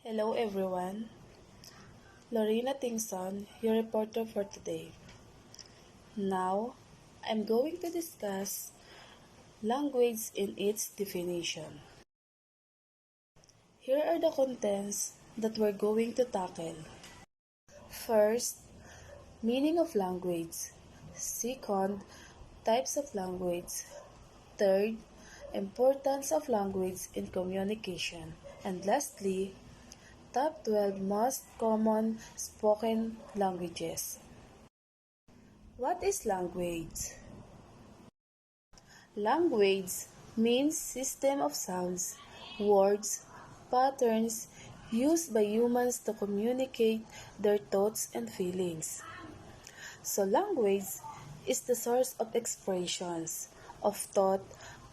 Hello everyone, Lorena Tingson, your reporter for today. Now, I'm going to discuss language in its definition. Here are the contents that we're going to tackle. First, meaning of language. Second, types of language. Third, importance of language in communication. And lastly, top 12 most common spoken languages. What is language? Language means system of sounds, words, patterns used by humans to communicate their thoughts and feelings. So language is the source of expressions of thought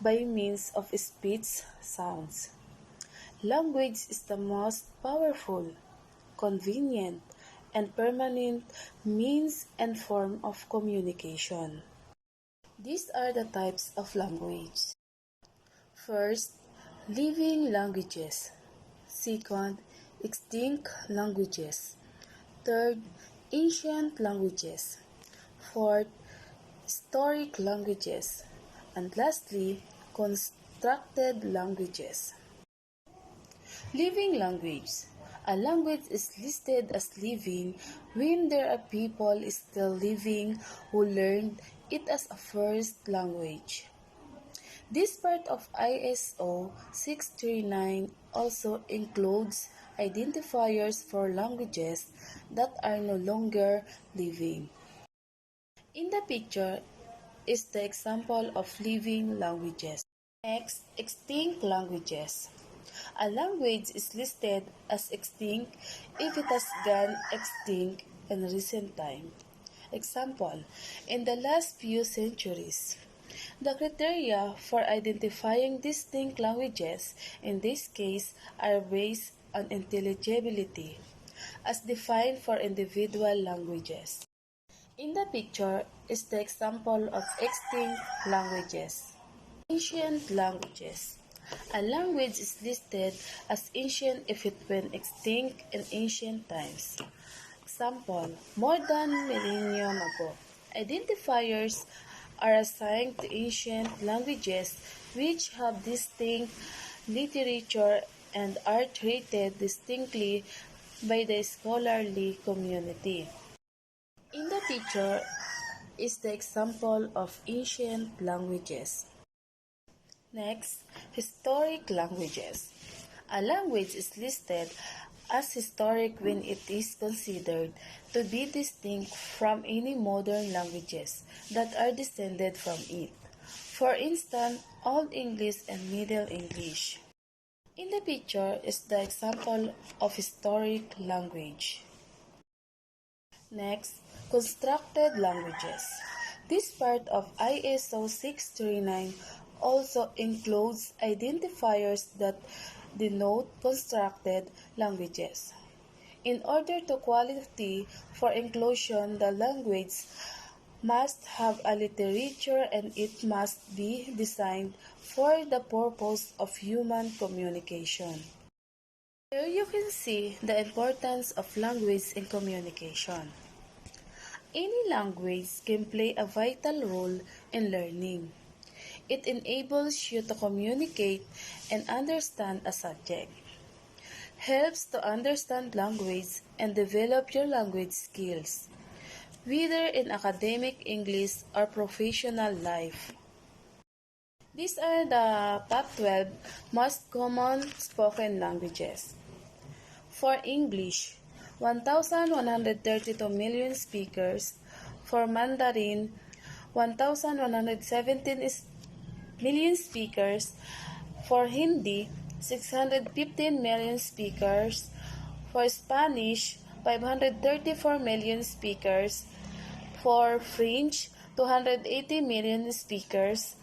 by means of speech sounds. Language is the most powerful, convenient, and permanent means and form of communication. These are the types of language. First, living languages. Second, extinct languages. Third, ancient languages. Fourth, historic languages. And lastly, constructed languages. Living language. A language is listed as living when there are people still living who learned it as a first language. This part of ISO 639 also includes identifiers for languages that are no longer living. In the picture is the example of living languages. Next, extinct languages. A language is listed as extinct if it has gone extinct in recent time. Example, in the last few centuries. The criteria for identifying distinct languages in this case are based on intelligibility, as defined for individual languages. In the picture is the example of extinct languages. Ancient languages. A language is listed as ancient if it went extinct in ancient times. Example, more than millennium ago. Identifiers are assigned to ancient languages which have distinct literature and are treated distinctly by the scholarly community. In the picture is the example of ancient languages. Next, historic languages. A language is listed as historic when it is considered to be distinct from any modern languages that are descended from it. For instance, Old English and Middle English. In the picture is the example of historic language. Next, constructed languages. This part of ISO 639 also includes identifiers that denote constructed languages. In order to qualify for inclusion, the language must have a literature and it must be designed for the purpose of human communication. Here you can see the importance of language in communication. Any language can play a vital role in learning. It enables you to communicate and understand a subject, helps to understand language and develop your language skills, whether in academic English or professional life. These are the top 12 most common spoken languages. For English, 1,132 million speakers. For Mandarin, 1,117 million speakers. For Hindi, 615 million speakers. For Spanish, 534 million speakers. For French, 280 million speakers.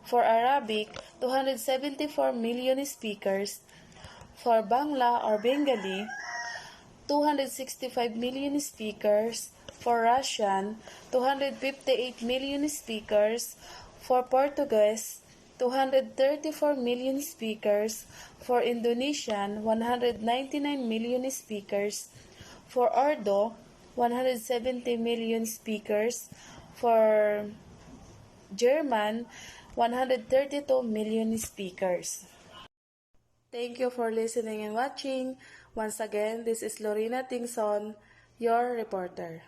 For Arabic, 274 million speakers. For Bangla or Bengali, 265 million speakers. For Russian, 258 million speakers. For Portuguese, 234 million speakers. For Indonesian, 199 million speakers. For Urdu, 170 million speakers. For German, 132 million speakers. Thank you for listening and watching. Once again, this is Lorena Tingson, your reporter.